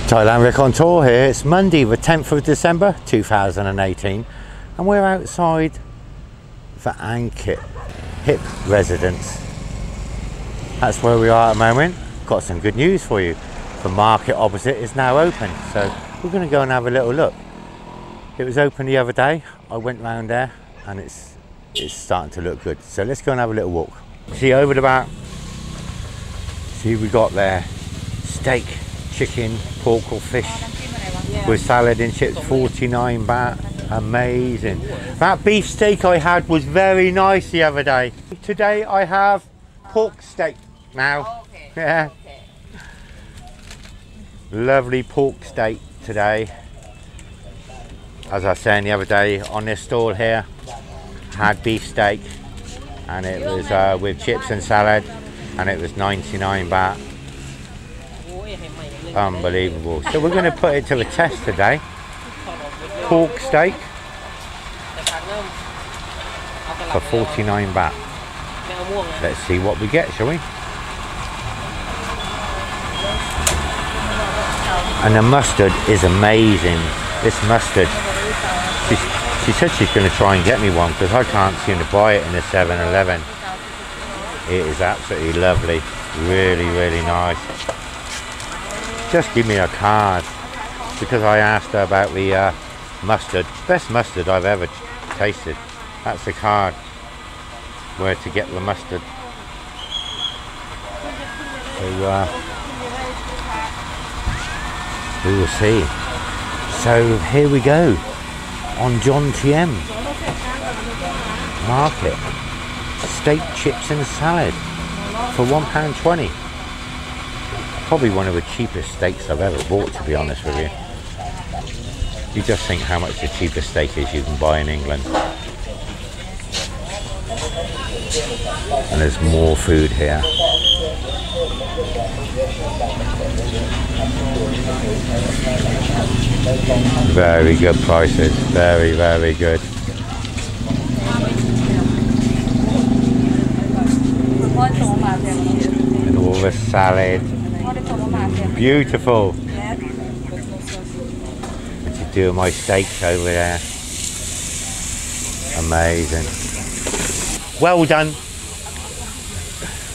Thailand Rick on tour here. It's Monday the 10th of December 2018 and we're outside the Ankit Hip residence. That's where we are at the moment. Got some good news for you. The market opposite is now open, so we're going to go and have a little look. It was open the other day. I went round there and it's starting to look good, so let's go and have a little walk. See over the back, see we got there steak, chicken, pork or fish with salad and chips, 49 baht. Amazing. That beef steak I had was very nice the other day. Today I have pork steak now. Okay. Yeah. Okay. Lovely pork steak today. As I was saying the other day, on this stall here, had beef steak and it was with chips and salad and it was 99 baht. Unbelievable. So we're going to put it to the test today. Pork steak for 49 baht. Let's see what we get, shall we? And the mustard is amazing. This mustard, she said she's going to try and get me one because I can't seem to buy it in the 7-Eleven. It is absolutely lovely. Really, really nice. Just give me a card because I asked her about the mustard. Best mustard I've ever tasted. That's the card where to get the mustard. So we will see. So here we go on JOMTIEN market. Steak, chips and salad for £1.20. Probably one of the cheapest steaks I've ever bought, to be honest with you. You just think how much the cheapest steak is you can buy in England. And there's more food here. Very good prices, very, very good. And all the salad. Beautiful. What you do with my steaks over there? Amazing. Well done.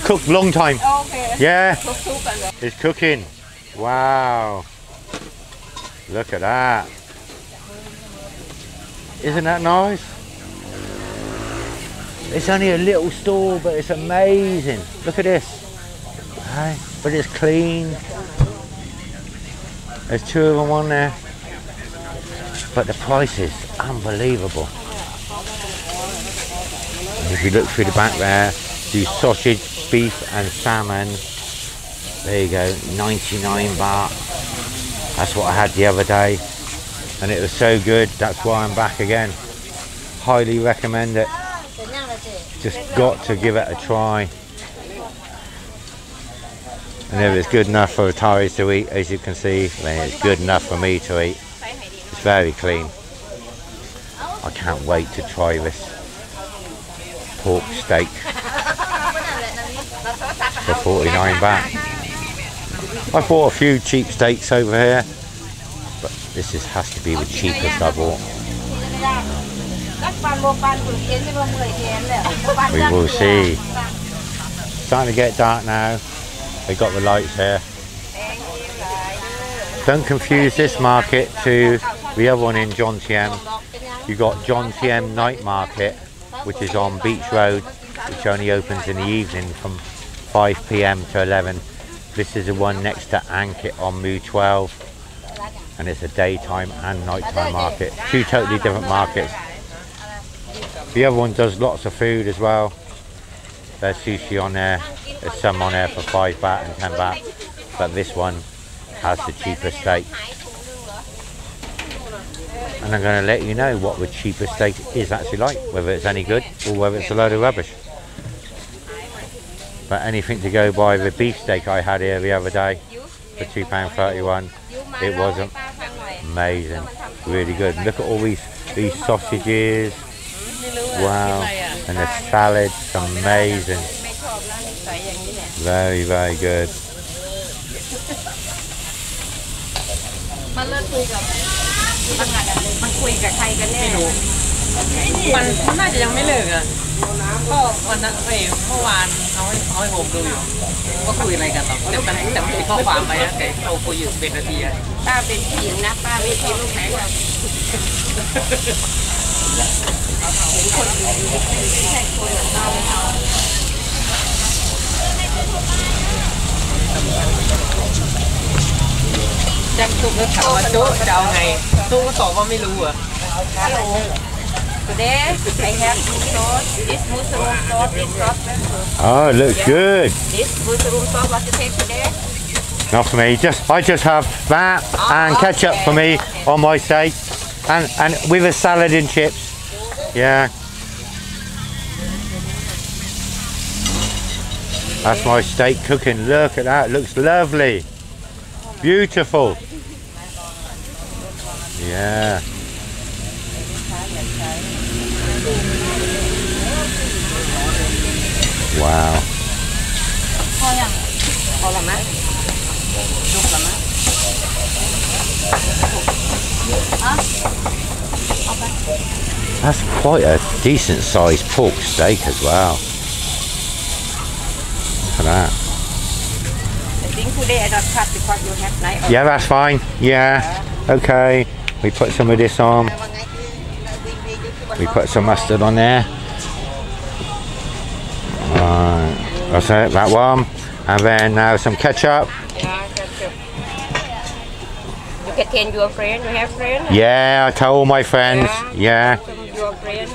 Cooked long time. Okay. Yeah. It's cooking. Wow. Look at that. Isn't that nice? It's only a little stall, but it's amazing. Look at this. Hey, but it's clean. There's two of them on there. But the price is unbelievable. And if you look through the back there, do sausage, beef and salmon. There you go, 99 baht. That's what I had the other day. And it was so good, that's why I'm back again. Highly recommend it. Just got to give it a try. And if it's good enough for the Thais to eat, as you can see, then it's good enough for me to eat. It's very clean. I can't wait to try this pork steak for 49 baht. I bought a few cheap steaks over here, but this has to be the cheapest I bought. We will see. Starting to get dark now. They got the lights here. Don't confuse this market to the other one in JOMTIEN. You got JOMTIEN Night Market, which is on Beach Road, which only opens in the evening from 5 PM to 11. This is the one next to Ankit on Mu 12, and it's a daytime and nighttime market. Two totally different markets. The other one does lots of food as well. There's sushi on there. There's some on there for 5 baht and 10 baht. But this one has the cheapest steak. And I'm going to let you know what the cheapest steak is actually like. Whether it's any good or whether it's a load of rubbish. But anything to go by the beef steak I had here the other day for £2.31. It wasn't amazing. Really good. Look at all these sausages. Wow. And the salad's amazing. Very, very good. มันเลิกคุยกับมันคุยกับใครกันแน่มันน่าจะยังไม่เลิกอ่ะก็วันนั้นเมื่อวานเอาให้ผมดูอยู่ว่าคุยอะไรกันหรอกแต่ไม่ได้ข้อความอะไรนะแต่เราคุยอยู่เป็นนาทีป้าเป็นผู้หญิงนะป้าไม่ใช่ลูกแข็งหรอกเป็นคนอื่นไม่ใช่คนของเราแจ็คตุ๊กแล้วถามว่าโจ๊กจะเอาไงตุ๊กก็ตอบว่าไม่รู้อ่ะ Hello Today I have two sauce this mushroom sauce this sauce Oh, it looks good. This mushroom sauce what you take today Not for me. I just have that and ketchup for me on my steak, and with a salad and chips. Yeah. That's my steak cooking. Look at that. It looks lovely. Beautiful. Yeah. Wow. พอยังพอแล้วไหมจุกแล้วไหมThat's quite a decent sized pork steak as well. Look at that. I think today I don't cut because you have knife. Yeah, that's fine. Yeah. Okay. We put some of this on. We put some mustard on there. Right. That's it, that one. And then now some ketchup. Yeah, ketchup. You can tell your friend. You have friends? Yeah, I tell all my friends. Yeah. Your friend.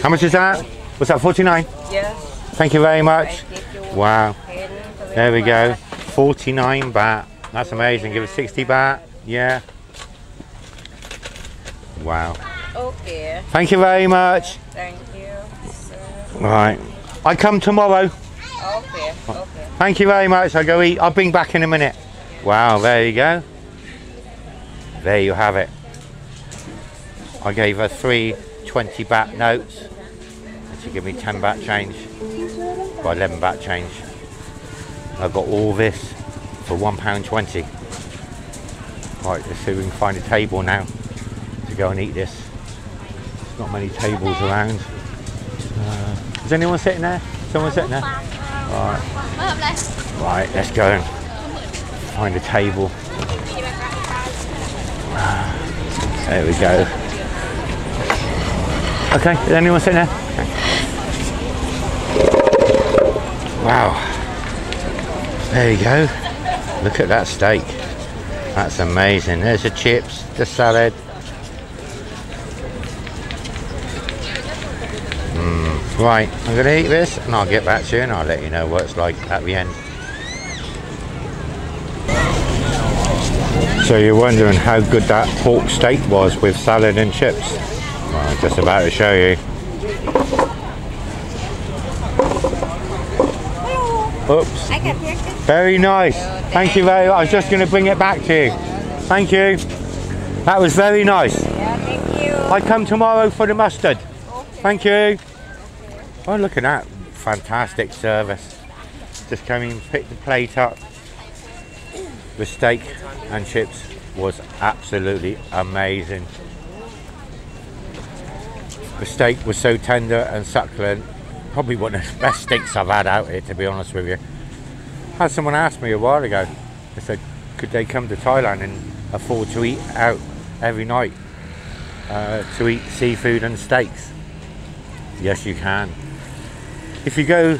How much is that? Was that 49? Yes. Thank you very much. Wow. 10. There we go. 49 baht. That's amazing. Give us 60 baht. Yeah. Wow. Okay. Thank you very much. Thank you. Right. I come tomorrow. Okay. Okay. Thank you very much. I'll go eat. I'll bring back in a minute. Wow, there you go. There you have it. I gave her 3 20 baht notes. And she gave me 10 baht change. Got 11 baht change. I got all this for £1.20. Right, let's see if we can find a table now to go and eat this. There's not many tables around. Is anyone sitting there? Someone sitting there? Right. Right, let's go and find a table. There we go. Okay, is anyone sitting there? Wow. There you go. Look at that steak. That's amazing. There's the chips, the salad. Right, I'm going to eat this and I'll get back to you and I'll let you know what it's like at the end. So you're wondering how good that pork steak was with salad and chips? Well, I'm just about to show you. Oops. I can take it. Very nice. Thank you very much. I was just going to bring it back to you. Thank you. That was very nice. Yeah, thank you. I come tomorrow for the mustard. Thank you. Oh, look at that. Fantastic service. Just come in, pick the plate up. The steak and chips was absolutely amazing. The steak was so tender and succulent. Probably one of the best steaks I've had out here, to be honest with you. I had someone ask me a while ago. They said, could they come to Thailand and afford to eat out every night to eat seafood and steaks? Yes, you can. If you go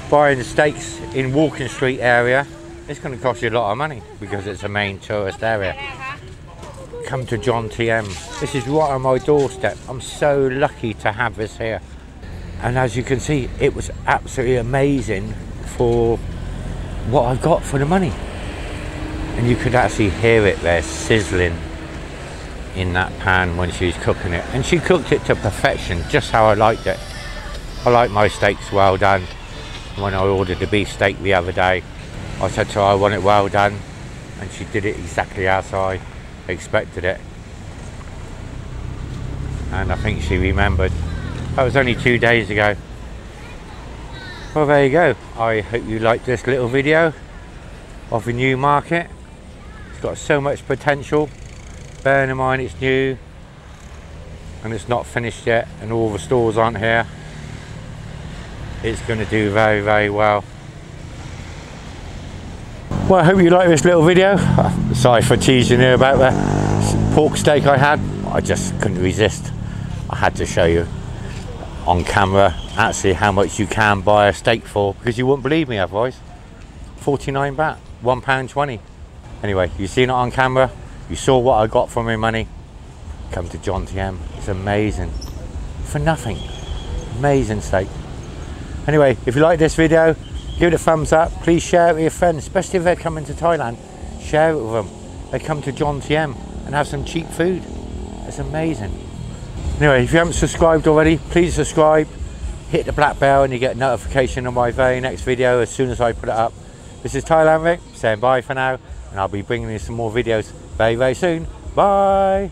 buying the steaks in Walking Street area, it's going to cost you a lot of money because it's a main tourist area. Come to JOMTIEN. This is right on my doorstep. I'm so lucky to have this here. And as you can see, it was absolutely amazing for what I got for the money. And you could actually hear it there sizzling in that pan when she was cooking it. And she cooked it to perfection, just how I liked it. I like my steaks well done. When I ordered the beef steak the other day, I said to her I want it well done, and she did it exactly as I expected it. And I think she remembered. That was only 2 days ago. Well, there you go. I hope you liked this little video of the new market. It's got so much potential. Bearing in mind it's new and it's not finished yet and all the stores aren't here, it's going to do very, very well. Well, I hope you like this little video. Sorry for teasing you about the pork steak I had. I just couldn't resist. I had to show you on camera actually how much you can buy a steak for, because you wouldn't believe me otherwise. 49 baht, £1.20. Anyway, you've seen it on camera. You saw what I got for my money. Come to JOMTIEN. It's amazing. For nothing. Amazing steak. Anyway, if you like this video, give it a thumbs up. Please share it with your friends, especially if they're coming to Thailand. Share it with them. They come to JOMTIEN and have some cheap food. It's amazing. Anyway, if you haven't subscribed already, please subscribe. Hit the black bell and you get notification of my very next video as soon as I put it up. This is Thailand Rick saying bye for now, and I'll be bringing you some more videos very, very soon. Bye.